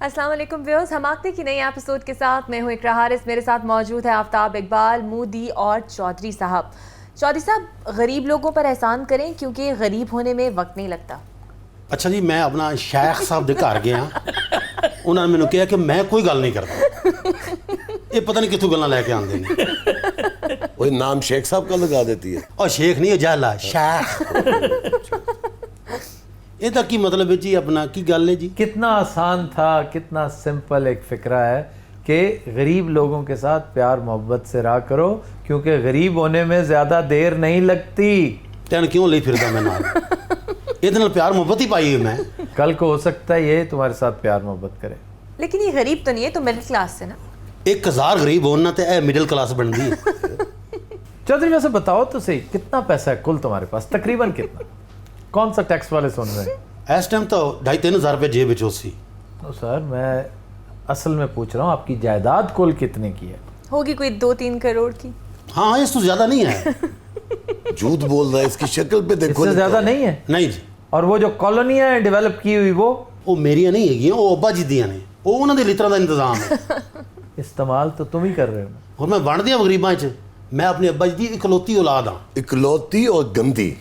السلام علیکم ویورز، ہماکتے کی نئی ایپیسوڈ کے ساتھ میں ہوں اقرا حارث. میرے ساتھ موجود ہے آفتاب اقبال، مودی اور چودھری صاحب. چودھری صاحب، غریب لوگوں پر احسان کریں کیونکہ غریب ہونے میں وقت نہیں لگتا. اچھا جی، میں اپنا شیخ صاحب دے گھر گیا، انہوں نے مجھے کہا کہ میں کوئی گل نہیں کرتا. یہ پتہ نہیں کتوں گلاں لے کے آندے نے. وہ نام شیخ صاحب کا لگا دیتی ہے. اور شیخ نہیں ہے، جہلا شیخ. یہ تک کی مطلب ہے جی اپنا کی گل ہے جی. کتنا آسان تھا، کتنا سمپل ایک فکرہ ہے کہ غریب لوگوں کے ساتھ پیار محبت سے رہا کرو کیونکہ غریب ہونے میں زیادہ دیر نہیں لگتی. تین کیوں لے پھردا میں نال؟ یہ نال پیار محبت ہی پائی ہے میں. کل کو ہو سکتا ہے یہ تمہارے ساتھ پیار محبت کرے. لیکن یہ غریب تو نہیں ہے، تو مڈل کلاس سے نا. 1000 غریب ہونا تے اے مڈل کلاس بن گئی. چودھری ویسے بتاؤ تو صحیح، کتنا پیسہ ہے کل تمہارے پاس؟ تقریباً کتنا؟ کون سا ٹیکس والے سن رہے ہیں؟ اس ٹائم تو 2500-3000 روپے جیب وچ سی. تو سر میں اصل میں پوچھ رہا ہوں آپ کی جائیداد کل کتنے کی ہے؟ ہوگی کوئی 2-3 کروڑ کی. ہاں اس تو زیادہ نہیں ہے. جھوٹ بول رہا ہے، اس کی شکل پہ اس دیکھو. سے زیادہ نہیں ہے؟ نہیں جی. اور وہ جو کالونیاں ہیں ڈیولپ کی ہوئی وہ میریاں نہیں ہے، وہ ابا جی دیاں نے، وہ انہوں نے لترا دا انتظام ہے. استعمال تو تم ہی کر رہے ہو. اور میں بن دیا غریباں چ. میں اپنے ابا جی دی اکلوتی اولاد ہاں. اکلوتی اور گندی.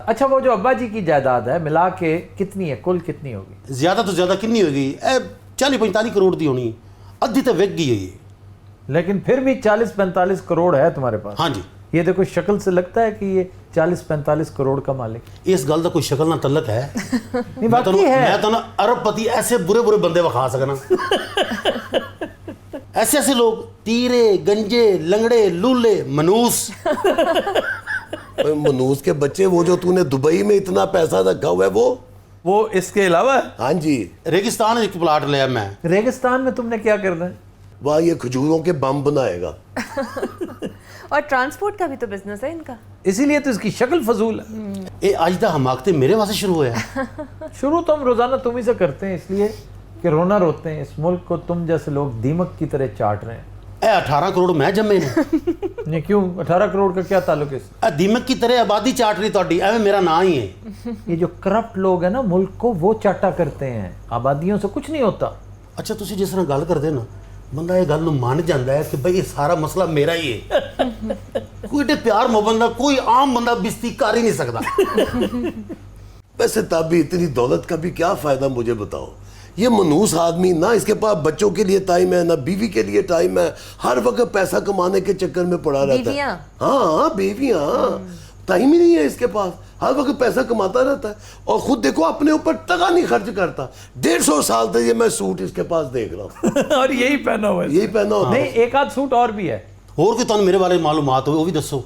اچھا، وہ جو ابا جی کی جائیداد ہے ملا کے کتنی ہے؟ کل کتنی ہوگی؟ زیادہ تو زیادہ کنی ہوگی؟ 40-45 کروڑ دی ہونی. ادھی تو وک گئی ہے یہ. لیکن پھر بھی 40-45 کروڑ ہے تمہارے پاس. ہاں جی. یہ دیکھو شکل سے لگتا ہے کہ یہ 40-45 کروڑ کا مالک. اس گل کا کوئی شکل نہ تعلق ہے. نہیں باقی ہے. میں تو نا ارب پتی ایسے برے برے بندے وکھا سکنا. ایسے ایسے لوگ، تیرے گنجے لنگڑے لولے منوس. منوس کے بچے، وہ جو تو نے دبئی میں اتنا پیسہ رکھا ہوا ہے وہ اس کے علاوہ ہاں جی. ریگستان ایک پلاٹ لیا میں. ریگستان میں تم نے کیا کرنا ہے؟ وہاں یہ کھجوروں کے بم بنائے گا. اور ٹرانسپورٹ کا بھی تو بزنس ہے ان کا. اسی لیے تو اس کی شکل فضول ہے. اے آج دا حماقتے میرے واسطے شروع ہوا ہے. شروع تو ہم روزانہ تم ہی سے کرتے ہیں، اس لیے کہ رونا روتے ہیں. اس ملک کو تم جیسے لوگ دیمک کی طرح چاٹ رہے ہیں. اے 18 کروڑ میں جمے نے. نہیں کیوں؟ 18 کروڑ کا کیا تعلق ہے؟ اے دیمک کی طرح آبادی چاٹ رہی تہاڈی، ایویں میرا نا ہی ہے. یہ جو کرپٹ لوگ ہیں نا ملک کو، وہ چاٹا کرتے ہیں. آبادیوں سے کچھ نہیں ہوتا. اچھا تسی جس طرح گل کردے نا، بندہ یہ گل نو مان جاندا ہے کہ بھئی یہ سارا مسئلہ میرا ہی ہے. کوئی تے پیار محبت نہ کوئی عام بندہ بستی کر ہی نہیں سکتا. ویسے تب بھی اتنی دولت کا بھی کیا فائدہ، مجھے بتاؤ. یہ منوس آدمی نہ اس کے پاس بچوں کے لیے ٹائم ہے، نہ بیوی کے لیے ٹائم ہے. ہر وقت پیسہ کمانے کے چکر میں پڑا رہتا ہے. ہاں بیویاں، ٹائم ہی نہیں ہے اس کے پاس. ہر وقت پیسہ کماتا رہتا ہے اور خود دیکھو اپنے اوپر ٹکا نہیں خرچ کرتا. 150 سال سے یہ میں سوٹ اس کے پاس دیکھ رہا ہوں. اور یہی پہنا ہوا ہے. یہی پہنا ہوا. نہیں، ایک آدھ سوٹ اور بھی ہے. اور کوئی تانوں میرے بارے معلومات ہو وہ بھی دسو.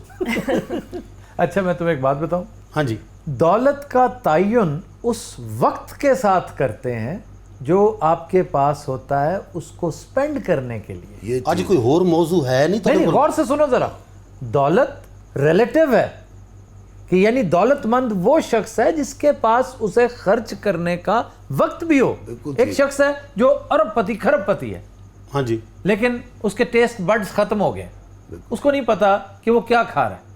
اچھا میں تمہیں ایک بات بتاؤں. ہاں جی. دولت کا تعین اس وقت کے ساتھ کرتے ہیں جو آپ کے پاس ہوتا ہے اس کو سپینڈ کرنے کے لیے. آج کوئی اور موضوع ہے نہیں؟ غور سے سنو ذرا. دولت ریلیٹیو ہے کہ یعنی دولت مند وہ شخص ہے جس کے پاس اسے خرچ کرنے کا وقت بھی ہو. ایک شخص ہے جو ارب پتی کھرب پتی ہے. ہاں جی. لیکن اس کے ٹیسٹ بڈز ختم ہو گئے. اس کو نہیں پتا کہ وہ کیا کھا رہا ہے.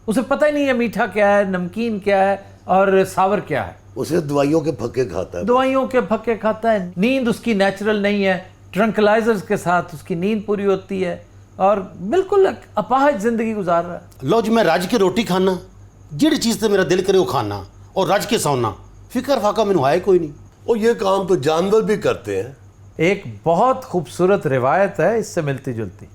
اسے پتہ ہی نہیں ہے میٹھا کیا ہے، نمکین کیا ہے اور ساور کیا ہے. اسے دوائیوں کے پھکے کھاتا ہے. دوائیوں کے پھکے کھاتا ہے. نیند اس کی نیچرل نہیں ہے. ٹرنکلائزرز کے ساتھ اس کی نیند پوری ہوتی ہے اور بالکل اپاہج زندگی گزار رہا ہے. لو جی، میں رج کے روٹی کھانا، جڑی چیز تے میرا دل کرے وہ کھانا اور رج کے سونا. فکر فاقہ مینوں ہے کوئی نہیں. اور یہ کام تو جانور بھی کرتے ہیں. ایک بہت خوبصورت روایت ہے اس سے ملتی جلتی.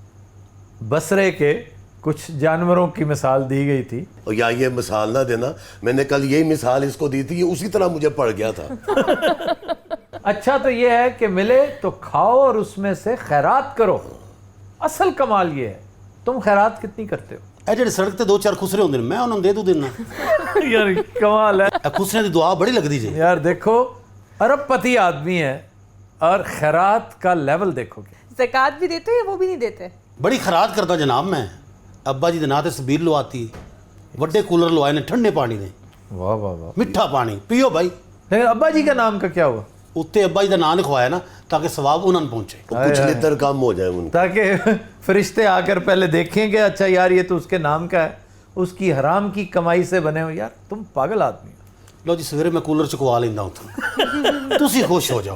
بصرے کے کچھ جانوروں کی مثال دی گئی تھی. اور یا یہ مثال نہ دینا، میں نے کل یہی مثال اس کو دی تھی، یہ اسی طرح مجھے پڑ گیا تھا. اچھا تو یہ ہے کہ ملے تو کھاؤ اور اس میں سے خیرات کرو. اصل کمال یہ ہے. تم خیرات کتنی کرتے ہو؟ اے جڑے سڑک تے 2-4 خسرے ہوندے نے میں انہاں نوں دے دوں دینا. یار کمال ہے. اے خسرے دی دعا بڑی لگدی جی. یار دیکھو ارب پتی آدمی ہے اور خیرات کا لیول دیکھو گے. زکوٰۃ بھی دیتے ہیں، وہ بھی نہیں دیتے. بڑی خیرات کرتا جناب میں. ابا جی دے ناں تے سبیل لواتی، وڈے کولر لوائے نے ٹھنڈے پانی دے. واہ واہ واہ. میٹھا پانی پیو بھائی. لیکن ابا جی کا نام کا کیا ہوا؟ اتنے ابا جی کا نام لکھوایا نا تاکہ ثواب انہوں نے پہنچے. کچھ لتر کم ہو جائے ان کا، تاکہ فرشتے آ کر پہلے دیکھیں گے اچھا یار یہ تو اس کے نام کا ہے، اس کی حرام کی کمائی سے بنے ہو. یار تم پاگل آدمی ہو. ਲਓ ਜੀ ਸਵੇਰੇ ਮੈਂ ਕੂਲਰ ਚੁਕਵਾ ਲੈਂਦਾ ਉੱਥੋਂ ਤੁਸੀਂ ਖੁਸ਼ ਹੋ ਜਾਓ।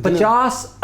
50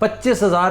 25,000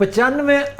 95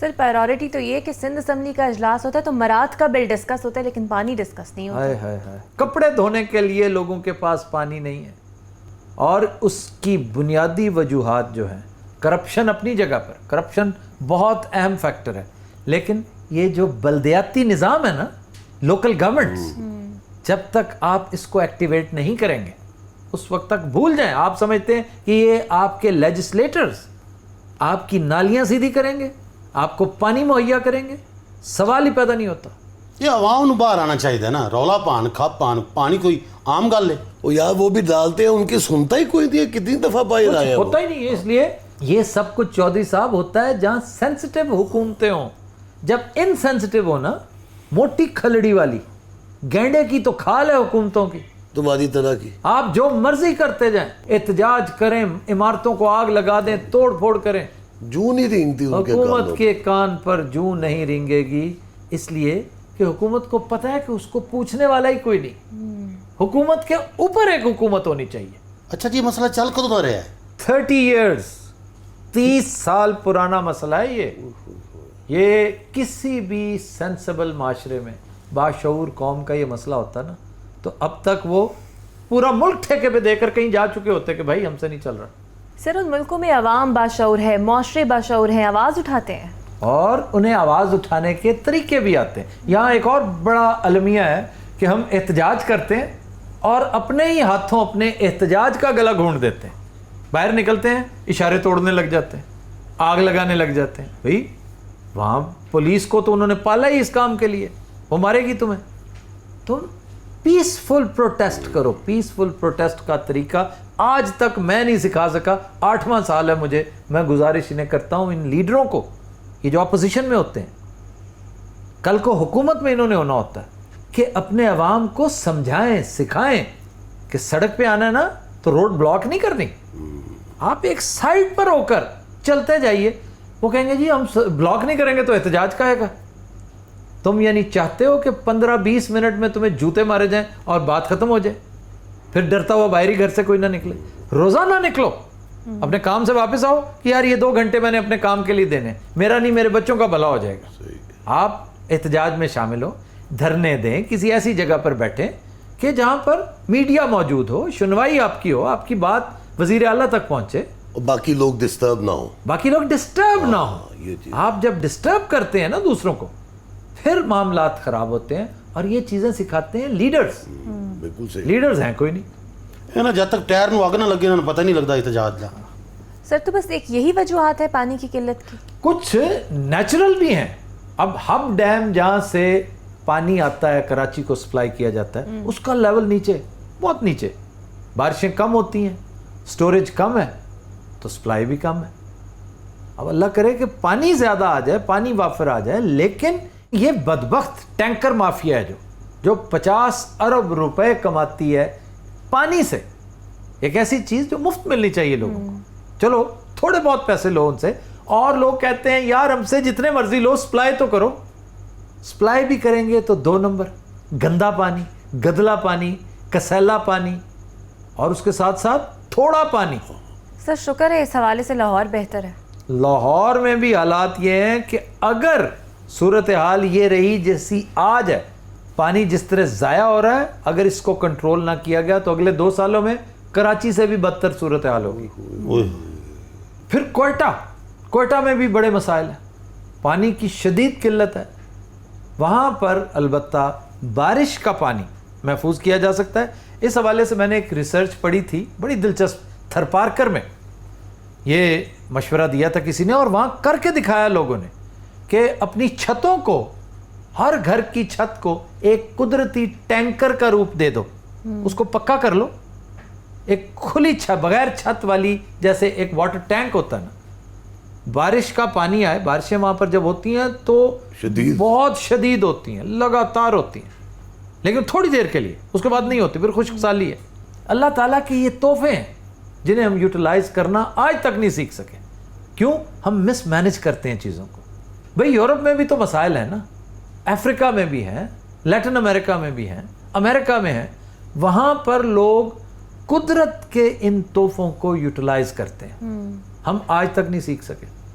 سر پرائیورٹی تو یہ کہ سندھ اسمبلی کا اجلاس ہوتا ہے تو مراد کا بل ڈسکس ہوتا ہے لیکن پانی ڈسکس نہیں ہوتا. ہائے ہائے ہائے, کپڑے دھونے کے لیے لوگوں کے پاس پانی نہیں ہے, اور اس کی بنیادی وجوہات جو ہیں, کرپشن اپنی جگہ پر, کرپشن بہت اہم فیکٹر ہے, لیکن یہ جو بلدیاتی نظام ہے نا, لوکل گورنمنٹس, جب تک آپ اس کو ایکٹیویٹ نہیں کریں گے اس وقت تک بھول جائیں. آپ سمجھتے ہیں کہ یہ آپ کے لیجسلیٹرز آپ کی نالیاں سیدھی کریں گے, آپ کو پانی مہیا کریں گے, سوال ہی پیدا نہیں ہوتا. یہ عوام نو باہر آنا چاہیے نا, رولا پان کھپ پان پانی کوئی عام گل ہے. وہ یار وہ بھی ڈالتے ہیں, ان کی سنتا ہی کوئی نہیں ہے, کتنی دفعہ باہر آیا ہوتا ہی نہیں ہے. اس لیے یہ سب کچھ چودھری صاحب ہوتا ہے جہاں سینسٹیو حکومتیں ہوں. جب انسینسٹیو ہو نا, موٹی کھلڑی والی گینڈے کی تو کھال ہے حکومتوں کی, تمہاری طرح کی. آپ جو مرضی کرتے جائیں, احتجاج کریں, عمارتوں کو آگ لگا دیں, توڑ پھوڑ کریں, جو نہیں رینگتی ان کے حکومت کانوں کے کان پر جوں نہیں رینگے گی. اس لیے کہ حکومت کو پتہ ہے کہ اس کو پوچھنے والا ہی کوئی نہیں. حکومت کے اوپر ایک حکومت ہونی چاہیے. اچھا جی, مسئلہ چل کدوں دا رہا ہے؟ 30 ایئرز, 30 سال پرانا مسئلہ ہے یہ کسی بھی سینسیبل معاشرے میں باشعور قوم کا یہ مسئلہ ہوتا نا, تو اب تک وہ پورا ملک ٹھیکے پہ دے کر کہیں جا چکے ہوتے کہ بھائی ہم سے نہیں چل رہا. سر ان ملکوں میں عوام باشعور ہے, معاشرے باشعور ہیں, آواز اٹھاتے ہیں, اور انہیں آواز اٹھانے کے طریقے بھی آتے ہیں. یہاں ایک اور بڑا المیہ ہے کہ ہم احتجاج کرتے ہیں اور اپنے ہی ہاتھوں اپنے احتجاج کا گلا گھونٹ دیتے ہیں. باہر نکلتے ہیں, اشارے توڑنے لگ جاتے ہیں, آگ لگانے لگ جاتے ہیں. بھئی وہاں پولیس کو تو انہوں نے پالا ہی اس کام کے لیے, وہ مارے گی تمہیں. تم پیسفل پروٹیسٹ کرو. پیسفل پروٹیسٹ کا طریقہ آج تک میں نہیں سکھا سکا, 8واں سال ہے مجھے. میں گزارش انہیں کرتا ہوں ان لیڈروں کو, یہ جو اپوزیشن میں ہوتے ہیں, کل کو حکومت میں انہوں نے ہونا ہوتا ہے, کہ اپنے عوام کو سمجھائیں, سکھائیں کہ سڑک پہ آنا ہے نا تو روڈ بلاک نہیں کرنی, آپ ایک سائڈ پر ہو کر چلتے جائیے. وہ کہیں گے جی ہم بلاک نہیں کریں گے تو احتجاج کا ہے گا. تم یعنی چاہتے ہو کہ 15-20 منٹ میں تمہیں جوتے مارے جائیں اور بات ختم ہو جائے, پھر ڈرتا ہوا باہری گھر سے کوئی نہ نکلے. روزانہ نکلو, اپنے کام سے واپس آؤ کہ یار یہ 2 گھنٹے میں نے اپنے کام کے لیے دینے, میرا نہیں میرے بچوں کا بھلا ہو جائے گا. آپ احتجاج میں شامل ہو, دھرنے دیں, کسی ایسی جگہ پر بیٹھیں کہ جہاں پر میڈیا موجود ہو, سنوائی آپ کی ہو, آپ کی بات وزیر اعلیٰ تک پہنچے, اور باقی لوگ ڈسٹرب نہ ہو. باقی لوگ ڈسٹرب نہ ہو. یہ چیز آپ جب ڈسٹرب کرتے ہیں نا دوسروں کو, پھر معاملات خراب ہوتے ہیں. اور یہ چیزیں سکھاتے ہیں لیڈرز. بالکل صحیح. لیڈرز ہیں کوئی نہیں. ہے نا, جب تک ٹائر نو اگ نہ لگے نا پتہ نہیں لگتا احتجاج کا. سر تو بس ایک یہی وجوہات ہے پانی کی قلت کی. کچھ نیچرل بھی ہیں. اب ہب ڈیم جہاں سے پانی آتا ہے, کراچی کو سپلائی کیا جاتا ہے, اس کا لیول نیچے, بہت نیچے, بارشیں کم ہوتی ہیں, سٹوریج کم ہے, تو سپلائی بھی کم ہے. اب اللہ کرے کہ پانی زیادہ آ جائے, پانی وافر آ جائے, لیکن یہ بدبخت ٹینکر مافیا ہے جو 50 ارب روپے کماتی ہے پانی سے, ایک ایسی چیز جو مفت ملنی چاہیے لوگوں کو. چلو تھوڑے بہت پیسے لو ان سے, اور لوگ کہتے ہیں یار ہم سے جتنے مرضی لو, سپلائی تو کرو. سپلائی بھی کریں گے تو 2 نمبر, گندا پانی, گدلا پانی, کسیلا پانی, اور اس کے ساتھ ساتھ تھوڑا پانی. سر شکر ہے اس حوالے سے لاہور بہتر ہے. لاہور میں بھی حالات یہ ہیں کہ اگر صورتحال یہ رہی جیسی آج ہے, پانی جس طرح ضائع ہو رہا ہے, اگر اس کو کنٹرول نہ کیا گیا تو اگلے 2 سالوں میں کراچی سے بھی بدتر صورتحال ہوگی. پھر کوئٹہ میں بھی بڑے مسائل ہیں, پانی کی شدید قلت ہے. وہاں پر البتہ بارش کا پانی محفوظ کیا جا سکتا ہے. اس حوالے سے میں نے ایک ریسرچ پڑھی تھی بڑی دلچسپ, تھرپارکر میں یہ مشورہ دیا تھا کسی نے, اور وہاں کر کے دکھایا لوگوں نے کہ اپنی چھتوں کو, ہر گھر کی چھت کو ایک قدرتی ٹینکر کا روپ دے دو, اس کو پکا کر لو, ایک کھلی چھت, بغیر چھت والی, جیسے ایک واٹر ٹینک ہوتا ہے نا, بارش کا پانی آئے, بارشیں وہاں پر جب ہوتی ہیں تو بہت شدید ہوتی ہیں, لگاتار ہوتی ہیں, لیکن تھوڑی دیر کے لیے, اس کے بعد نہیں ہوتی, پھر خشک سالی ہے. اللہ تعالیٰ کے یہ تحفے ہیں جنہیں ہم یوٹیلائز کرنا آج تک نہیں سیکھ سکے. کیوں؟ ہم مس مینج کرتے ہیں چیزوں کو. بھئی یورپ میں بھی تو مسائل ہیں نا, افریقہ میں بھی ہیں, لیٹن امریکہ میں بھی ہیں, امریکہ میں ہیں. وہاں پر لوگ قدرت کے ان تحفوں کو یوٹیلائز کرتے ہیں. ہم آج تک نہیں سیکھ سکے.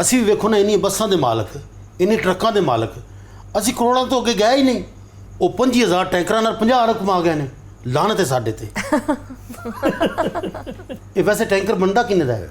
ਅਸੀਂ ਵੀ ਵੇਖੋ ਨਾ ਇੰਨੀ ਬੱਸਾਂ ਦੇ ਮਾਲਕ, ਇੰਨੀ ਟਰੱਕਾਂ ਦੇ ਮਾਲਕ, ਅਸੀਂ ਕਰੋੜਾਂ ਤੋਂ ਅੱਗੇ ਗਏ ਹੀ ਨਹੀਂ। ਉਹ 50,000 ਟੈਂਕਰਾਂ ਨਾਲ 50 ਅਰਬ ਕਮਾ ਗਏ ਨੇ। ਲਾਹਨਤ ਹੈ ਸਾਡੇ ਤੇ। ਇਹ ਵੈਸੇ ਟੈਂਕਰ ਬਣਦਾ ਕਿੰਨੇ ਦਾ ਹੈ?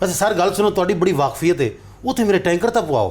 ਵੈਸੇ ਸਰ ਗੱਲ ਸੁਣੋ, ਤੁਹਾਡੀ ਬੜੀ ਵਾਕਫੀਅਤ ਹੈ, ਉੱਥੇ ਮੇਰੇ ਟੈਂਕਰ ਤਾਂ ਪਵਾਓ।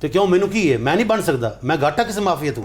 ਤੇ ਕਿਉਂ, ਮੈਨੂੰ ਕੀ ਹੈ? ਮੈਂ ਨਹੀਂ ਬਣ ਸਕਦਾ? ਮੈਂ ਘਾਟਾ ਕਿਸੇ ਮਾਫੀਆ ਤੂੰ?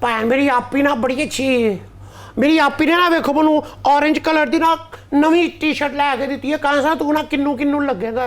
ਭੈਣ ਮੇਰੀ ਆਪੀ ਨਾ ਬੜੀ ਅੱਛੀ ਹੈ। ਮੇਰੀ ਆਪੀ ਨੇ ਨਾ ਵੇਖੋ ਮੈਨੂੰ orange ਕਲਰ ਦੀ ਨਾ ਨਵੀਂ ਟੀ-ਸ਼ਰਟ ਲੈ ਕੇ ਦਿੱਤੀ ਹੈ। ਕਹਿੰਦਾ ਤੂੰ ਨਾ ਕਿੰਨੂ ਲੱਗੇਗਾ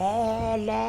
ਐ ਲੈ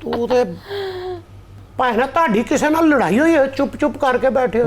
ਤੂੰ ਤੇ ਭੈਣ ਤੁਹਾਡੀ ਕਿਸੇ ਨਾਲ ਲੜਾਈ ਹੋਈ ਹੈ? ਚੁੱਪ ਕਰਕੇ ਬੈਠੇ ਹੋ।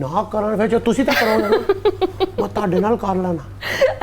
ਨਾ ਕਰਨ ਫਿਰ ਜੋ ਤੁਸੀਂ ਤਾਂ ਕਰੋਗੇ ਨਾ, ਮੈਂ ਤੁਹਾਡੇ ਨਾਲ ਕਰ ਲੈਣਾ।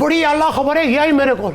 ਬੜੀ ਆਲਾ ਖਬਰ ਹੈਗੀ ਆ ਮੇਰੇ ਕੋਲ।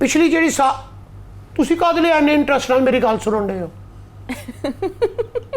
ਪਿਛਲੀ ਜਿਹੜੀ ਤੁਸੀਂ ਕਾਹਦੇ ਲਈ ਇੰਨੇ ਇੰਟਰਸਟ ਨਾਲ ਮੇਰੀ ਗੱਲ ਸੁਣਨ ਦੇ ਹੋ?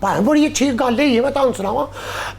ਭਾਵੇਂ ਬੜੀ ਅੱਛੀ ਗੱਲ ਹੈ, ਮੈਂ ਤੁਹਾਨੂੰ ਸੁਣਾਵਾਂ।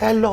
ਹੈਲੋ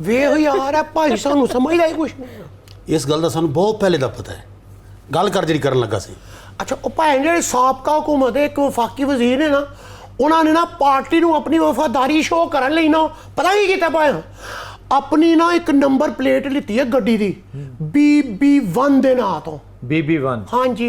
ਵੇਖ ਯਾਰ ਇਹ ਭਾਈ ਸਾਨੂੰ ਸਮਝਦਾ ਹੀ ਕੁਛ ਨਹੀਂ। ਇਸ ਗੱਲ ਦਾ ਸਾਨੂੰ ਬਹੁਤ ਪਹਿਲੇ ਦਾ ਪਤਾ ਹੈ। ਗੱਲ ਕਰ ਜਿਹੜੀ ਕਰਨ ਲੱਗਾ ਸੀ। ਅੱਛਾ, ਉਹ ਭੈਣ ਜਿਹੜੇ ਸਾਬਕਾ ਹਕੂਮਤ ਦੇ ਇੱਕ ਵਫਾਕੀ ਵਜ਼ੀਰ ਨੇ ਨਾ, ਉਹਨਾਂ ਨੇ ਨਾ ਪਾਰਟੀ ਨੂੰ ਆਪਣੀ ਵਫਾਦਾਰੀ ਸ਼ੋਅ ਕਰਨ ਲਈ ਨਾ ਪਤਾ ਕੀ ਕੀਤਾ ਭਾਈ? ਆਪਣੀ ਨਾ ਇੱਕ ਨੰਬਰ ਪਲੇਟ ਲਿੱਤੀ ਹੈ ਗੱਡੀ ਦੀ, BB1 ਦੇ ਨਾਂ ਤੋਂ। BB1। ਹਾਂਜੀ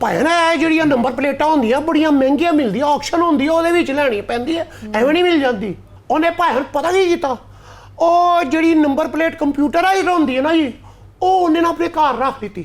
ਭਾਈ ਨਾ ਇਹ ਜਿਹੜੀਆਂ ਨੰਬਰ ਪਲੇਟਾਂ ਹੁੰਦੀਆਂ ਬੜੀਆਂ ਮਹਿੰਗੀਆਂ ਮਿਲਦੀਆਂ, ਆਕਸ਼ਨ ਹੁੰਦੀ ਹੈ, ਉਹਦੇ ਵਿੱਚ ਲੈਣੀ ਪੈਂਦੀ ਹੈ, ਐਵੇਂ ਨਹੀਂ ਮਿਲ ਜਾਂਦੀ। ਉਹਨੇ ਭਾਈ ਨੂੰ ਪਤਾ ਕੀ ਕੀਤਾ, ਉਹ ਜਿਹੜੀ ਨੰਬਰ ਪਲੇਟ ਕੰਪਿਊਟਰਾਈਜ਼ਡ ਹੁੰਦੀ ਹੈ ਨਾ ਜੀ, ਉਹ ਉਹਨੇ ਨਾ ਆਪਣੇ ਘਰ ਰੱਖ ਦਿੱਤੀ।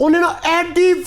ਉਹਨੇ ਨਾ ਐਡੀ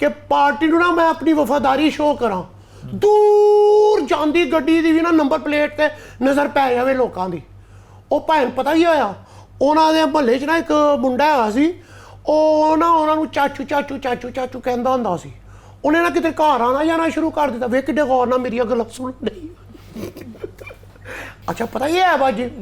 ਕਿ ਪਾਰਟੀ ਨੂੰ ਨਾ ਮੈਂ ਆਪਣੀ ਵਫਾਦਾਰੀ ਸ਼ੋਅ ਕਰਾਂ। ਦੂਰ ਜਾਂਦੀ ਗੱਡੀ ਦੀ ਵੀ ਨਾ ਨੰਬਰ ਪਲੇਟ ਤੇ ਨਜ਼ਰ ਪੈ ਜਾਵੇ ਲੋਕਾਂ ਦੀ। ਉਹ ਭੈਣ ਪਤਾ ਕੀ ਹੋਇਆ, ਉਹਨਾਂ ਦੇ ਮਹੱਲੇ 'ਚ ਨਾ ਇੱਕ ਮੁੰਡਾ ਹੈਗਾ ਸੀ, ਉਹ ਨਾ ਉਹਨਾਂ ਨੂੰ ਚਾਚੂ ਕਹਿੰਦਾ ਹੁੰਦਾ ਸੀ। ਉਹਨੇ ਨਾ ਕਿਤੇ ਘਰ ਆਉਣਾ ਜਾਣਾ ਸ਼ੁਰੂ ਕਰ ਦਿੱਤਾ। ਵੇਖ ਕਿੱਡੇ ਗੌਰ ਨਾਲ ਮੇਰੀਆਂ ਗੱਲਾਂ ਸੁਣ ਰਹੀ। ਅੱਛਾ, ਪਤਾ ਕੀ ਹੈ ਬਾਜੀ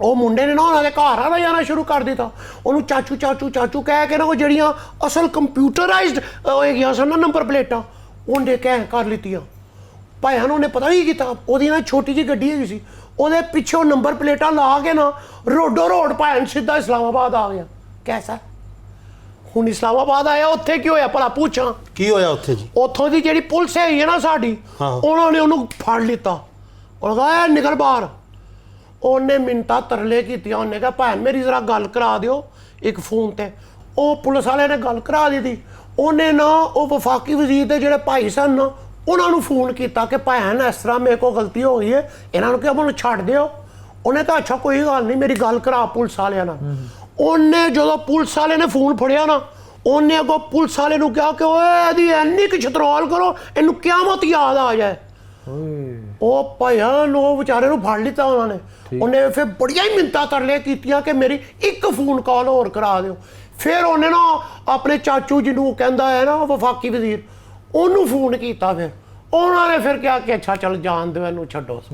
ਉਹ ਮੁੰਡੇ ਨੇ ਨਾ ਉਹਨਾਂ ਦੇ ਘਰ ਆਉਣਾ ਜਾਣਾ ਸ਼ੁਰੂ ਕਰ ਦਿੱਤਾ। ਉਹਨੂੰ ਚਾਚੂ ਕਹਿ ਕੇ ਨਾ ਉਹ ਜਿਹੜੀਆਂ ਅਸਲ ਕੰਪਿਊਟਰਾਈਜ਼ਡ ਹੋਏਗੀਆਂ ਸਨ ਨਾ ਨੰਬਰ ਪਲੇਟਾਂ, ਉਹਨੇ ਕਹਿ ਕਰ ਲਿੱਤੀਆਂ। ਭਾਈ ਹਨ ਉਹਨੇ ਪਤਾ ਕੀ ਕੀਤਾ, ਉਹਦੀ ਨਾ ਛੋਟੀ ਜਿਹੀ ਗੱਡੀ ਹੈਗੀ ਸੀ, ਉਹਦੇ ਪਿੱਛੋਂ ਨੰਬਰ ਪਲੇਟਾਂ ਲਾ ਕੇ ਨਾ ਰੋਡੋ ਰੋਡ ਭਾਈ ਸਿੱਧਾ ਇਸਲਾਮਾਬਾਦ ਆ ਗਿਆ। ਕੈਸਾ ਹੁਣ ਇਸਲਾਮਾਬਾਦ ਆਇਆ, ਉੱਥੇ ਕੀ ਹੋਇਆ ਭਲਾ ਪੁੱਛਾਂ? ਕੀ ਹੋਇਆ ਉੱਥੇ ਜੀ? ਉੱਥੋਂ ਦੀ ਜਿਹੜੀ ਪੁਲਿਸ ਹੈਗੀ ਹੈ ਨਾ ਸਾਡੀ, ਹਾਂ। ਉਹਨਾਂ ਨੇ ਉਹਨੂੰ ਫੜ ਲਿੱਤਾ। ਉਹ ਕਹਾ ਨਿਕਲ ਬਾਹਰ। ਉਹਨੇ ਮਿੰਟਾਂ ਤਰਲੇ ਕੀਤੀਆਂ। ਉਹਨੇ ਕਿਹਾ ਭੈਣ ਮੇਰੀ ਜ਼ਰਾ ਗੱਲ ਕਰਾ ਦਿਓ ਇੱਕ ਫੋਨ ਤੇ। ਉਹ ਪੁਲਿਸ ਵਾਲੇ ਨੇ ਗੱਲ ਕਰਾ ਦਿੱਤੀ। ਉਹਨੇ ਨਾ ਉਹ ਵਫਾਕੀ ਵਜ਼ੀਰ ਦੇ ਜਿਹੜੇ ਭਾਈ ਸਨ ਨਾ, ਉਹਨਾਂ ਨੂੰ ਫੋਨ ਕੀਤਾ ਕਿ ਭੈਣ ਇਸ ਤਰ੍ਹਾਂ ਮੇਰੇ ਕੋਲ ਗਲਤੀ ਹੋ ਗਈ ਹੈ, ਇਹਨਾਂ ਨੂੰ ਕਿਹਾ ਮੈਨੂੰ ਛੱਡ ਦਿਓ। ਉਹਨੇ ਕਿਹਾ ਅੱਛਾ ਕੋਈ ਗੱਲ ਨਹੀਂ, ਮੇਰੀ ਗੱਲ ਕਰਾ ਪੁਲਿਸ ਵਾਲਿਆਂ ਨਾਲ। ਉਹਨੇ ਜਦੋਂ ਪੁਲਿਸ ਵਾਲੇ ਨੇ ਫੋਨ ਫੜਿਆ ਨਾ, ਉਹਨੇ ਅੱਗੋਂ ਪੁਲਿਸ ਵਾਲੇ ਨੂੰ ਕਿਹਾ ਕਿ ਓਏ ਇਹਦੀ ਇੰਨੀ ਕੁ ਛਤਰੋਲ ਕਰੋ ਇਹਨੂੰ ਕਿਆਮਤ ਯਾਦ ਆ ਜਾਏ। ਉਹ ਭਾਈਆਂ ਨੂੰ ਉਹ ਵਿਚਾਰੇ ਨੂੰ ਫੜ ਲਿੱਤਾ ਉਹਨਾਂ ਨੇ। ਉਹਨੇ ਫਿਰ ਬੜੀਆਂ ਹੀ ਮਿੰਨਤਾਂ ਤਰਲੇ ਕੀਤੀਆਂ ਕਿ ਮੇਰੀ ਇੱਕ ਫੋਨ ਕਾਲ ਹੋਰ ਕਰਾ ਦਿਓ। ਫਿਰ ਉਹਨੇ ਨਾ ਆਪਣੇ ਚਾਚੂ ਜਿਹਨੂੰ ਕਹਿੰਦਾ ਹੈ ਨਾ ਵਫਾਕੀ ਵਜ਼ੀਰ, ਉਹਨੂੰ ਫੋਨ ਕੀਤਾ। ਫਿਰ ਉਹਨਾਂ ਨੇ ਫਿਰ ਕਿਹਾ ਕਿ ਅੱਛਾ ਚਲ ਜਾਣ ਦਿਓ ਇਹਨੂੰ, ਛੱਡੋ।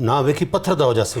ਨਾ ਵੇਖੀ ਪੱਥਰ ਦਾ ਹੋ ਜਾਸੀ।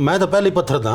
ਮੈਂ ਤਾਂ ਪਹਿਲੇ ਹੀ ਪੱਥਰ ਦਾ।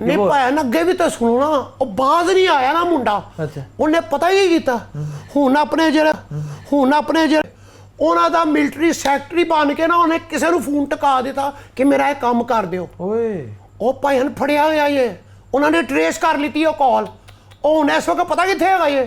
ਨਹੀਂ ਭਾਇਆ ਅੱਗੇ ਵੀ ਤਾਂ ਸੁਣੋ ਨਾ, ਉਹ ਬਾਜ਼ ਨਹੀਂ ਆਇਆ ਨਾ ਮੁੰਡਾ। ਅੱਛਾ। ਉਹਨੇ ਪਤਾ ਕੀ ਕੀਤਾ, ਹੁਣ ਆਪਣੇ ਜਿਹੜੇ ਉਹਨਾਂ ਦਾ ਮਿਲਟਰੀ ਸੈਕਟਰੀ ਬਣ ਕੇ ਨਾ ਉਹਨੇ ਕਿਸੇ ਨੂੰ ਫੋਨ ਟਕਾ ਦਿੱਤਾ ਕਿ ਮੇਰਾ ਇਹ ਕੰਮ ਕਰ ਦਿਓ। ਓਏ ਉਹ ਭਾਈਨ ਫੜਿਆ ਹੋਇਆ ਇਹ, ਉਹਨਾਂ ਨੇ ਟਰੇਸ ਕਰ ਲਿੱਤੀ ਉਹ ਕਾਲ। ਉਹ ਹੁਣ ਇਸ ਵਕਤ ਪਤਾ ਕਿੱਥੇ ਹੈਗਾ ਇਹ?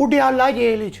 ਉਡਿਆਲਾ ਜੇਲ੍ਹ ਵਿੱਚ।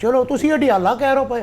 ਚਲੋ ਤੁਸੀਂ ਉਡਿਆਲਾ ਕਹਿ ਰਹੇ ਹੋ ਭਾਈ।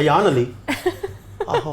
ਅਯਾਨ ਅਲੀ। ਆਹੋ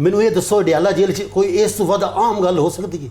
ਮੈਨੂੰ ਇਹ ਦੱਸੋ ਅਡਿਆਲਾ ਜੇਲ੍ਹ 'ਚ ਕੋਈ ਇਸ ਤੋਂ ਵੱਧ ਆਮ ਗੱਲ ਹੋ ਸਕਦੀ ਹੈ?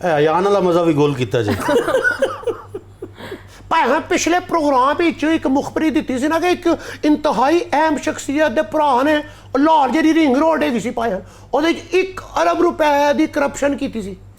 ਇਹ ਅਯਾਨ ਵਾਲਾ ਮਜ਼ਾ ਵੀ ਗੋਲ ਕੀਤਾ ਜੀ। ਭਾਵੇਂ ਪਿਛਲੇ ਪ੍ਰੋਗਰਾਮ ਵਿੱਚ ਇੱਕ ਮੁਖਬਰੀ ਦਿੱਤੀ ਸੀ ਨਾ ਕਿ ਇੱਕ ਇੰਤਹਾਈ ਅਹਿਮ ਸ਼ਖਸੀਅਤ ਦੇ ਭਰਾ ਨੇ ਲਾਹੌਰ ਜਿਹੜੀ ਰਿੰਗ ਰੋਡ ਹੈਗੀ ਸੀ ਭਾਵੇਂ ਉਹਦੇ ਵਿੱਚ 1 ਅਰਬ ਰੁਪਏ ਦੀ ਕਰਪਸ਼ਨ ਕੀਤੀ ਸੀ।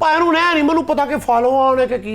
ਭਾਵੇਂ ਨੂੰ ਨਹੀਂ ਮੈਨੂੰ ਪਤਾ ਕਿ ਫਾਲੋ ਆਨ ਹੈ ਕਿ ਕੀ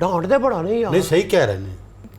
ਡਾਂਟਦੇ ਬੜਾ ਨਹੀਂ ਯਾਰ। ਨਹੀਂ ਸਹੀ ਕਹਿ ਰਹੇ ਨੇ।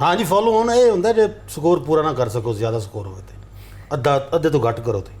ਹਾਂ ਜੀ ਫੋਲੋ ਹੋਣਾ ਇਹ ਹੁੰਦਾ ਜੇ ਸਕੋਰ ਪੂਰਾ ਨਾ ਕਰ ਸਕੋ, ਜ਼ਿਆਦਾ ਸਕੋਰ ਹੋਵੇ ਤੇ ਅੱਧੇ ਤੋਂ ਘੱਟ ਕਰੋ ਤੇ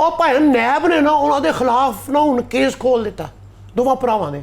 ਉਹ ਭਾਵੇਂ ਨੈਬ ਨੇ ਨਾ ਉਹਨਾਂ ਦੇ ਖਿਲਾਫ ਨਾ ਹੁਣ ਕੇਸ ਖੋਲ ਦਿੱਤਾ ਦੋਵਾਂ ਭਰਾਵਾਂ ਨੇ।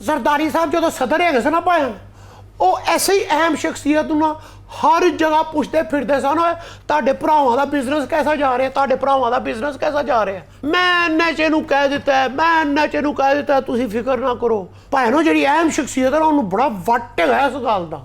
ਜ਼ਰਦਾਰੀ ਸਾਹਿਬ ਜਦੋਂ ਸਦਰ ਹੈਗੇ ਸਨ ਨਾ ਭਾਵੇਂ ਉਹ ਐਸੇ ਹੀ ਅਹਿਮ ਸ਼ਖਸੀਅਤ ਨੂੰ ਨਾ ਹਰ ਜਗ੍ਹਾ ਪੁੱਛਦੇ ਫਿਰਦੇ ਸਨ ਓਏ ਤੁਹਾਡੇ ਭਰਾਵਾਂ ਦਾ ਬਿਜ਼ਨਸ ਕੈਸਾ ਜਾ ਰਿਹਾ, ਤੁਹਾਡੇ ਭਰਾਵਾਂ ਦਾ ਬਿਜ਼ਨਸ ਕੈਸਾ ਜਾ ਰਿਹਾ। ਮੈਂ ਨਚੇ ਨੂੰ ਕਹਿ ਦਿੱਤਾ, ਮੈਂ ਨਚੇ ਨੂੰ ਕਹਿ ਦਿੱਤਾ, ਤੁਸੀਂ ਫਿਕਰ ਨਾ ਕਰੋ। ਭਾਵੇਂ ਉਹ ਜਿਹੜੀ ਅਹਿਮ ਸ਼ਖਸੀਅਤ ਹੈ ਨਾ ਉਹਨੂੰ ਬੜਾ ਵੱਟ ਹੈਗਾ ਇਸ ਗੱਲ ਦਾ।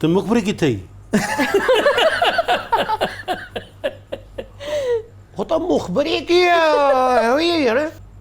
ਤੇ ਮੁਖਬਰੀ ਕਿੱਥੇ ਹੀ? ਉਹ ਤਾਂ ਮੁਖਬਰੀ ਕੀ ਹੈ ਉਹੀ ਹੈ ਯਾਰ।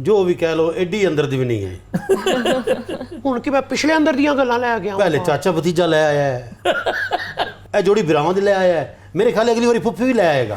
ਜੋ ਵੀ ਕਹਿ ਲੋ ਐਡੀ ਅੰਦਰ ਦੀ ਵੀ ਨਹੀਂ ਹੈ। ਹੁਣ ਕਿ ਮੈਂ ਪਿਛਲੇ ਅੰਦਰ ਦੀਆਂ ਗੱਲਾਂ ਲੈ ਗਿਆ। ਪਹਿਲੇ ਚਾਚਾ ਭਤੀਜਾ ਲੈ ਆਇਆ ਹੈ, ਇਹ ਜੋੜੀ ਬਿਰਾਵਾਂ ਦੀ ਲੈ ਆਇਆ ਹੈ, ਮੇਰੇ ਖਿਆਲ ਅਗਲੀ ਵਾਰੀ ਫੁੱਫੀ ਵੀ ਲੈ ਆਏਗਾ।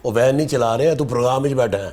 ਉਹ ਵੈਨ ਨਹੀਂ ਚਲਾ ਰਹੇ, ਤੂੰ ਪ੍ਰੋਗਰਾਮ ਵਿੱਚ ਬੈਠਾ ਹੈ।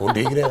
ਹੁਣ ਠੀਕ ਰਿਹਾ।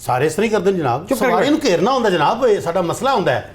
ਸਾਰੇ ਇਸ ਤਰ੍ਹਾਂ ਹੀ ਕਰਦੇ ਨੇ ਜਨਾਬ। ਚੁੱਪ ਕਰ ਸਵਾਰੀ ਨੂੰ ਘੇਰਨਾ ਹੁੰਦਾ ਜਨਾਬ, ਇਹ ਸਾਡਾ ਮਸਲਾ ਹੁੰਦਾ ਹੈ।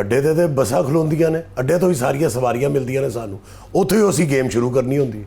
ਅੱਡੇ ਤੇ ਬੱਸਾਂ ਖਲੋਂਦੀਆਂ ਨੇ, ਅੱਡੇ ਤੋਂ ਹੀ ਸਾਰੀਆਂ ਸਵਾਰੀਆਂ ਮਿਲਦੀਆਂ ਨੇ ਸਾਨੂੰ, ਉੱਥੇ ਹੀ ਅਸੀਂ ਗੇਮ ਸ਼ੁਰੂ ਕਰਨੀ ਹੁੰਦੀ ਹੈ।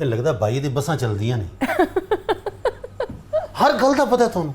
ਇਹ ਲੱਗਦਾ ਬਾਈ ਦੀ ਬੱਸਾਂ ਚੱਲਦੀਆਂ ਨੇ ਹਰ ਗੱਲ ਦਾ ਪਤਾ ਤੁਹਾਨੂੰ।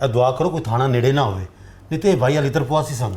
ਇਹ ਦੁਆ ਕਰੋ ਕੋਈ ਥਾਣਾ ਨੇੜੇ ਨਾ ਹੋਵੇ, ਨਹੀਂ ਤੇ ਇਹ ਭਾਈ ਵਾਲੀ ਤਰਫੋਂ ਅਸੀਂ ਸਾਨੂੰ।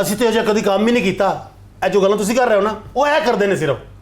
ਅਸੀਂ ਤੇ ਅਜੇ ਕਦੀ ਕੰਮ ਹੀ ਨਹੀਂ ਕੀਤਾ। ਇਹ ਜੋ ਗੱਲਾਂ ਤੁਸੀਂ ਕਰ ਰਹੇ ਹੋ ਨਾ, ਉਹ ਇਹ ਕਰਦੇ ਨੇ ਸਿਰਫ।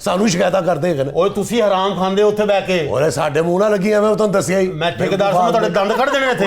ਸਾਨੂੰ ਸ਼ਿਕਾਇਤਾਂ ਕਰਦੇ ਹੈਗੇ ਨੇ। ਓਏ ਤੁਸੀਂ ਹਰਾਮ ਖਾਂਦੇ ਹੋ ਉੱਥੇ ਬਹਿ ਕੇ। ਓਏ ਸਾਡੇ ਮੂੰਹ ਨਾਲ ਲੱਗੀ ਐਵੇਂ ਉਹ ਤੁਹਾਨੂੰ ਦੱਸਿਆ ਹੀ। ਮੈਂ ਠੇਕੇਦਾਰ ਸਾਹਮਣੇ ਤੁਹਾਡੇ ਦੰਦ ਕੱਢ ਦੇਣੇ ਇੱਥੇ।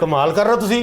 ਕਮਾਲ ਕਰ ਰਹੇ ਹੋ ਤੁਸੀਂ।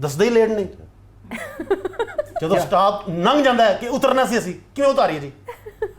ਦੱਸਦੇ ਹੀ ਲੇਟ ਨਹੀਂ। ਜਦੋਂ ਸਟਾਪ ਲੰਘ ਜਾਂਦਾ ਹੈ ਕਿ ਉਤਰਨਾ ਸੀ ਅਸੀਂ ਕਿਵੇਂ ਉਤਾਰੀਏ ਜੀ।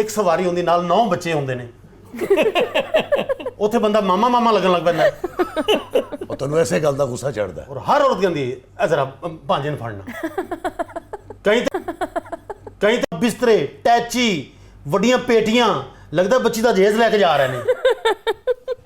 ਇੱਕ ਸਵਾਰੀ ਹੁੰਦੀ ਨਾਲ 9 ਬੱਚੇ ਹੁੰਦੇ ਨੇ। ਉੱਥੇ ਬੰਦਾ ਮਾਮਾ ਮਾਮਾ ਲੱਗਣ ਲੱਗ ਪੈਂਦਾ ਹੈ। ਉਹ ਤੁਹਾਨੂੰ ਐਸੇ ਗੱਲ ਦਾ ਗੁੱਸਾ ਚੜਦਾ ਹੈ। ਔਰ ਹਰ ਔਰਤ ਕਹਿੰਦੀ ਹੈ ਇਹ ਜ਼ਰਾ ਭਾਂਜੇ ਨੂੰ ਫੜਨਾ। ਕਈ ਤਾਂ ਬਿਸਤਰੇ, ਟੈਚੀ, ਵੱਡੀਆਂ ਪੇਟੀਆਂ, ਲੱਗਦਾ ਬੱਚੀ ਦਾ ਜੇਜ਼ ਲੈ ਕੇ ਜਾ ਰਹੇ ਨੇ।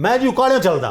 ਮੈਂ ਜੀ ਉਕਾੜਿਓਂ ਚੱਲਦਾ,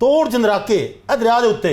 ਤੋੜ ਜੰਦਰਾਕੇ ਇਹ ਦਰਿਆ ਦੇ ਉੱਤੇ।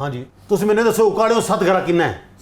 ਹਾਂਜੀ ਤੁਸੀਂ ਮੈਨੂੰ ਦੱਸੋ ਉਕਾੜਿਓਂ ਸਤਗਰਾ ਕਿੰਨਾ ਹੈ?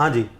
ਹਾਂਜੀ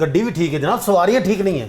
ਗੱਡੀ ਵੀ ਠੀਕ ਹੈ ਜਨਾਬ, ਸਵਾਰੀਆਂ ਠੀਕ ਨਹੀਂ ਹੈ।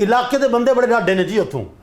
ਇਲਾਕੇ ਦੇ ਬੰਦੇ ਬੜੇ ਡਾਡੇ ਨੇ ਜੀ ਉੱਥੋਂ।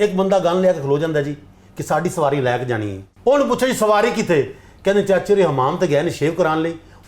ਇੱਕ ਬੰਦਾ ਗਨ ਲਿਆ ਕੇ ਖਲੋ ਜਾਂਦਾ ਜੀ ਕਿ ਸਾਡੀ ਸਵਾਰੀ ਲੈ ਕੇ ਜਾਣੀ ਹੈ। ਉਹਨੂੰ ਪੁੱਛਿਆ ਜੀ ਸਵਾਰੀ ਕਿੱਥੇ? ਕਹਿੰਦੇ ਚਾਚੇ ਰੇ ਹਮਾਮ ਤੇ ਗਏ ਨੇ ਸ਼ੇਵ ਕਰਾਉਣ ਲਈ,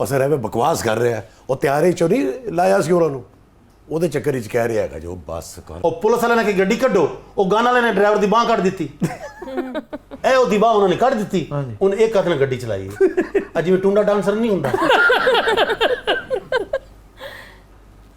ਉਹ ਸਰ ਐਵੇਂ ਬਕਵਾਸ ਕਰ ਰਿਹਾ ਹੈ। ਉਹ ਤਿਆਰੀ ਚੋਂ ਨਹੀਂ ਲਾਇਆ ਸੀ ਉਹਨਾਂ ਨੂੰ, ਉਹਦੇ ਚੱਕਰ ਵਿੱਚ ਕਹਿ ਰਿਹਾ ਹੈਗਾ ਜੋ ਬਸ ਕਰ। ਉਹ ਪੁਲਿਸ ਵਾਲੇ ਨੇ ਕਿ ਗੱਡੀ ਕੱਢੋ, ਉਹ ਗਨ ਵਾਲੇ ਨੇ ਡਰਾਈਵਰ ਦੀ ਬਾਹ ਕੱਢ ਦਿੱਤੀ। ਇਹ ਉਹਦੀ ਬਾਹ ਉਹਨਾਂ ਨੇ ਕੱਢ ਦਿੱਤੀ, ਉਹਨੇ ਇੱਕ ਹੱਥ ਨਾਲ ਗੱਡੀ ਚਲਾਈ। ਅੱਜ ਜਿਵੇਂ ਟੁੰਡਾ ਡਾਂਸਰ ਨਹੀਂ ਹੁੰਦਾ।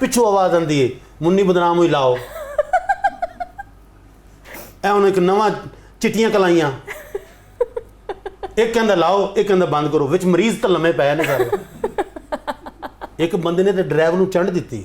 ਪਿੱਛੋਂ ਆਵਾਜ਼ ਆਉਂਦੀ ਹੈ ਮੁੰਨੀ ਬਦਨਾਮ ਹੋਈ ਲਾਓ। ਇਹ ਉਹਨੇ ਇੱਕ ਨਵਾਂ ਚਿੱਟੀਆਂ ਕਲਾਈਆਂ, ਇੱਕ ਕਹਿੰਦਾ ਲਾਓ, ਇੱਕ ਕਹਿੰਦਾ ਬੰਦ ਕਰੋ, ਵਿੱਚ ਮਰੀਜ਼ ਤਾਂ ਲੰਮੇ ਪਏ ਨੇ ਸਾਰੇ। ਇੱਕ ਬੰਦੇ ਨੇ ਤੇ ਡਰਾਈਵਰ ਨੂੰ ਚੰਡ ਦਿੱਤੀ।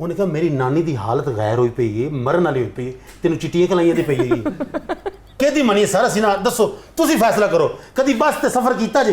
ਉਹਨੇ ਕਿਹਾ ਮੇਰੀ ਨਾਨੀ ਦੀ ਹਾਲਤ ਗੈਰ ਹੋਈ ਪਈ ਹੈ, ਮਰਨ ਵਾਲੀ ਹੋਈ ਪਈ ਹੈ, ਤੈਨੂੰ ਚਿੱਟੀਆਂ ਕਲਾਈਆਂ ਦੀ ਪਈ ਹੈਗੀ। ਕਿਹਦੀ ਮਨੀ ਸਾਰਾ ਸੀਨਾ ਦੱਸੋ, ਤੁਸੀਂ ਫੈਸਲਾ ਕਰੋ। ਕਦੀ ਬੱਸ ਤੇ ਸਫ਼ਰ ਕੀਤਾ ਜੇ?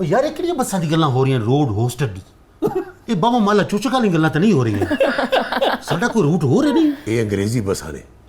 ਉਹ ਯਾਰ ਇਹ ਕਿਹੜੀਆਂ ਬੱਸਾਂ ਦੀ ਗੱਲਾਂ ਹੋ ਰਹੀਆਂ ਰੋਡ ਹੋਸਟਡ ਦੀ? ਇਹ ਬਾਬਾ ਮਾਲਾ ਚੂਚਕ ਵਾਲੀ ਗੱਲਾਂ ਤਾਂ ਨਹੀਂ ਹੋ ਰਹੀਆਂ। ਸਾਡਾ ਕੋਈ ਰੂਟ ਹੋ ਰਿਹਾ ਨਹੀਂ। ਇਹ ਅੰਗਰੇਜ਼ੀ ਬੱਸਾਂ ਨੇ।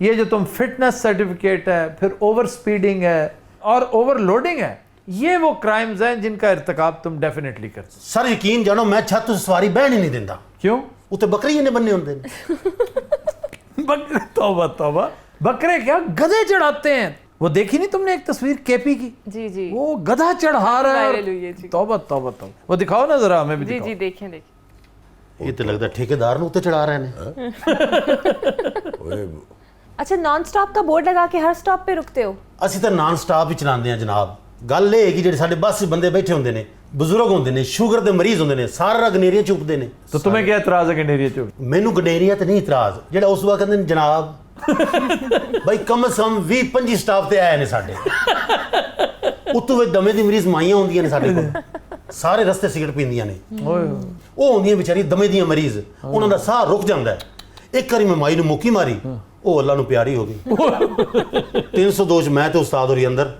یہ جو تم فٹنس سرٹیفکیٹ ہے، پھر اوور سپیڈنگ ہے اور اوور لوڈنگ ہے، یہ وہ کرائمز ہیں جن کا ارتکاب تم ڈیفینیٹلی کرتے ہو. سر یقین جانو میں چھت تو سواری بہن ہی نہیں دینا. کیوں؟ اتنے بکری نے بننے ہوتے بکرے، توبہ توبہ، بکرے کیا گدھے چڑھاتے ہیں. وہ دیکھی نہیں تم نے ایک تصویر کے پی کی؟ جی جی وہ گدھا چڑھا رہا ہے. وائرل ہوئی ہے جی. توبہ توبہ توبہ. وہ دکھاؤ نا ذرا ہمیں بھی جی دکھاؤ. جی دیکھیں دیکھیں. یہ تو لگتا ہے ٹھیکیدار نے اتنے چڑھا رہے ہیں. اچھا نان سٹاپ کا بورڈ لگا کے ہر سٹاپ پہ رکتے ہو؟ ਅਸੀਂ ਤਾਂ ਨਾਨ ਸਟਾਪ ਹੀ ਚਲਾਉਂਦੇ ਆ ਜਨਾਬ. ਗੱਲ ਇਹ ਹੈ ਕਿ ਜਿਹੜੇ ਸਾਡੇ ਬੱਸ 'ਚ ਬੰਦੇ ਬੈਠੇ ਹੁੰਦੇ ਨੇ, ਬਜ਼ੁਰਗ ਹੁੰਦੇ ਨੇ, ਸ਼ੂਗਰ ਦੇ ਮਰੀਜ਼ ਹੁੰਦੇ ਨੇ, ਸਾਰਾ ਗਨੇਰੀਆਂ ਚੁੱਪਦੇ ਨੇ. تو تمہیں کیا اعتراض ہے گنڈیریا چوک؟ ਮੈਨੂੰ ਗਨੇਰੀਆਂ ਤੇ ਨਹੀਂ ਇਤਰਾਜ਼, ਜਿਹੜਾ ਉਸ ਵਾਰ ਕਹਿੰਦੇ ਨੇ ਜਨਾਬ ਬਈ ਕਮ ਸੇ ਕਮ 20-25 ਸਟਾਪ ਤੇ ਆਏ ਨੇ ਸਾਡੇ. ਉੱਤੋਂ ਵਿੱਚ ਦਮੇ ਦੀ ਮਰੀਜ਼ ਮਾਈਆਂ ਹੁੰਦੀਆਂ ਨੇ ਸਾਡੇ ਕੋਲ, ਸਾਰੇ ਰਸਤੇ ਸਿਗਰਟ ਪੀਂਦੀਆਂ ਨੇ. ਉਹ ਹੁੰਦੀਆਂ ਵਿਚਾਰੀ ਦਮੇ ਦੀਆਂ ਮਰੀਜ਼, ਉਹਨਾਂ ਦਾ ਸਾਹ ਰੁਕ ਜਾਂਦਾ ਹੈ. ਇੱਕ ਵਾਰੀ ਮੈਂ ਮਾਈ ਨੂੰ ਮੁੱਕੀ ਮਾਰੀ, ਉਹ ਅੱਲਾ ਨੂੰ ਪਿਆਰੀ ਹੋ ਗਈ. 302 ਚ ਮੈਂ ਤੇ ਉਸਤਾਦ ਹੋਰੀ ਅੰਦਰ,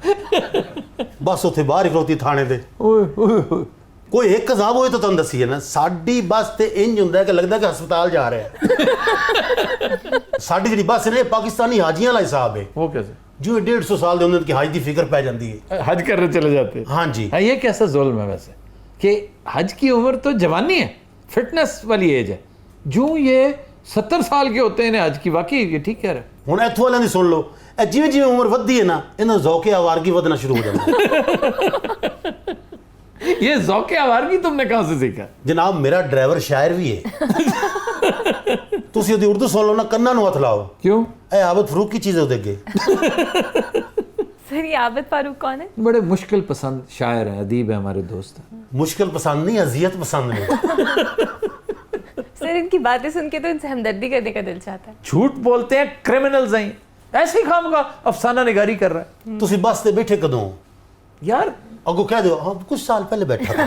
ਬਸ ਉੱਥੇ ਬਾਹਰ ਹੀ ਖਲੋਤੀ ਥਾਣੇ ਦੇ. ਕੋਈ ਇੱਕ ਕਜ਼ਾਬ ਹੋਏ ਤਾਂ ਤੁਹਾਨੂੰ ਦੱਸੀਏ ਨਾ, ਸਾਡੀ ਬੱਸ ਤੇ ਇੰਜ ਹੁੰਦਾ ਕਿ ਲੱਗਦਾ ਕਿ ਹਸਪਤਾਲ ਜਾ ਰਿਹਾ ਹੈ. ਸਾਡੀ ਜਿਹੜੀ ਬੱਸ ਹੈ ਨਾ, ਇਹ ਪਾਕਿਸਤਾਨੀ ਹਾਜੀਆਂ ਵਾਲਾ ਹਿਸਾਬ ਹੈ. وہ کیسے؟ ਜਿਵੇਂ 150 ਸਾਲ ਦੇ ਹੁੰਦੇ ਨੇ ਕਿ حج ਦੀ ਫਿਕਰ ਪੈ ਜਾਂਦੀ ہے. حج کرنے چلے جاتے ہیں. ہاں جی. یہ کیسا ظلم ہے ویسے کہ حج کی عمر تو جوانی ہے، فٹنس والی ایج ہے، جو یہ 70 سال کے ہوتے ہیں حج کی. واقعی یہ ٹھیک کہہ رہے ہیں. ਹੁਣ ਇੱਥੋਂ ਵਾਲਿਆਂ ਦੀ ਸੁਣ ਲਓ, ਇਹ ਜਿਵੇਂ ਜਿਵੇਂ ਉਮਰ ਵੱਧਦੀ ਹੈ ਨਾ, ਇਹਨਾਂ ਦਾ ਜ਼ੌਕ ਆਵਾਰਗੀ ਵਧਣਾ ਸ਼ੁਰੂ ਹੋ ਜਾਂਦਾ ਹੈ. یہ ذوق آوارگی تم نے کہاں سے سیکھا؟ ਜਨਾਬ ਮੇਰਾ ਡਰਾਈਵਰ ਸ਼ਾਇਰ ਵੀ ਹੈ. ਤੁਸੀਂ ਉਹਦੀ ਉਰਦੂ ਸੁਣ ਲਓ ਨਾ, ਕੰਨਾਂ ਨੂੰ ਹੱਥ ਲਾਓ. کیوں؟ ਇਹ ਆਬਦ ਫਰੂਕ کی چیز ہے ਉਹਦੇ ਅੱਗੇ. سر یہ عابد فاروق کون ہے؟ بڑے مشکل پسند شاعر ہیں، ادیب ہیں، ہمارے دوست ہیں. مشکل پسند نہیں، اذیت پسند نہیں. سر ان کی باتیں سن کے تو ان سے ہمدردی کرنے کا دل چاہتا ہے. جھوٹ بولتے ہیں، کرمنلز ہیں. ایسے ہی خام کا افسانہ نگاری کر رہا ہے. ਤੁਸੀਂ ਬੱਸ ਤੇ ਬੈਠੇ ਕਦੋਂ ਹੋ؟ یار ਅੱਗੋਂ ਕਹਿ ਦਿਓ ਹਾਂ ਕੁਝ ਸਾਲ ਪਹਿਲੇ ਬੈਠਾ تھا.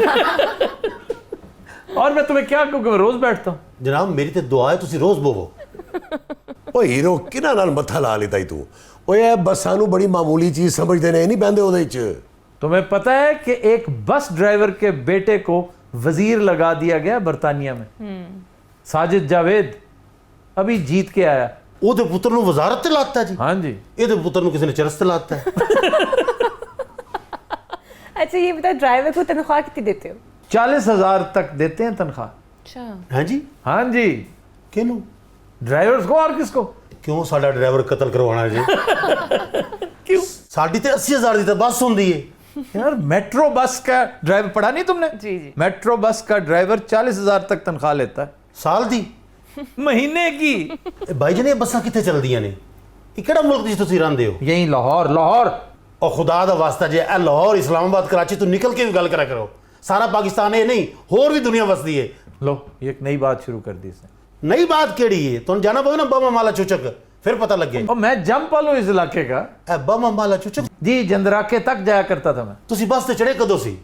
اور میں تمہیں کیا کہوں کہ میں روز بیٹھتا ہوں. ਜਨਾਬ ਮੇਰੀ ਤੇ ਦੁਆ ਹੈ ਤੁਸੀਂ ਰੋਜ਼ ਬੋਵੋ. ਉਹ ਹੀਰੋ ਕਿਹਨਾਂ ਨਾਲ ਮੱਥਾ ਲਾ ਲਿੱਤਾ ਈ ਤੂੰ? ਓਏ ਇਹ ਬੱਸਾਂ ਨੂੰ ਬੜੀ ਮਾਮੂਲੀ ਚੀਜ਼ ਸਮਝਦੇ ਨੇ, ਨਹੀਂ ਬਹਿੰਦੇ ਉਹਦੇ 'ਚ. تمہیں پتہ ہے کہ ایک بس ڈرائیور کے بیٹے کو وزیر لگا دیا گیا برطانیہ میں. ساجد جاوید ابھی جیت کے آیا. ਉਹਦੇ ਪੁੱਤਰ ਨੂੰ ਵਜ਼ਾਰਤ ਤੇ ਲਾਤਾ ਜੀ. ہاں جی. ਇਹਦੇ ਪੁੱਤਰ ਨੂੰ ਕਿਸੇ ਨੇ ਚਰਸ ਤੇ ਲਾਤਾ ਹੈ. اچھا یہ بتاؤ ڈرائیور کو تنخواہ کتنی دیتے ہو؟ 40,000 تک دیتے ہیں تنخواہ. اچھا ہیں جی. ہاں جی. ਕਿਹਨੂੰ? ڈرائیورز کو اور کس کو؟ ਕਿਉਂ ਸਾਡਾ ਡਰਾਈਵਰ ਕਤਲ ਕਰਵਾਉਣਾ ਜੀ? کیوں؟ ਸਾਡੀ ਤੇ 80,000 ਦੀ ਤਾਂ ਬੱਸ ਹੁੰਦੀ ਹੈ. یار میٹرو بس کا ڈرائیور پڑھا نہیں تم نے؟ جی جی. میٹرو بس کا ڈرائیور 40,000 تک تنخواہ لیتا ہے ਸਾਲ ਦੀ. مہینے کی. ਇਹ ਬਾਈ ਜੀ ਨੇ ਇਹ ਬੱਸਾਂ ਕਿੱਥੇ ਚੱਲਦੀਆਂ ਨੇ? ਇਹ ਕਿਹੜਾ ਮੁਲਕ ਜਿਸ ਤੁਸੀਂ ਰਹਿੰਦੇ ਹੋ? یہیں لاہور. اور خدا دا واسطہ جے اے لاہور اسلام آباد کراچی تو نکل کے بھی گل کرا کرو. سارا پاکستان یہ نہیں، اور بھی دنیا وسدی ہے. لو یہ ایک نئی بات شروع کر دی اس نے. نئی بات کیڑی ہے؟ تم جانا پو نا بما مالا چوچک، پھر پتہ لگ گیا. اور میں جمپ والوں اس علاقے کا. اے بما مالا چوچک جی جندراکے تک جایا کرتا تھا میں. تسی بس تے چڑھے کدو سی؟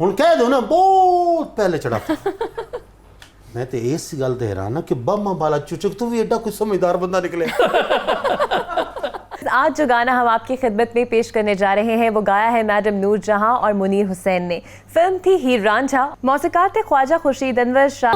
ہن کہہ دو نا بہت پہلے چڑھا تھا. میں تے اس گل تے حیران ہاں کہ بما مالا چوچک تو بھی ایڈا کوئی سمجھدار بندہ نکلے. آج جو گانا ہم آپ کی خدمت میں پیش کرنے جا رہے ہیں وہ گایا ہے میڈم نور جہاں اور منیر حسین نے. فلم تھی ہیر رانجھا، موسیقار تھے خواجہ خورشید انور شاہ.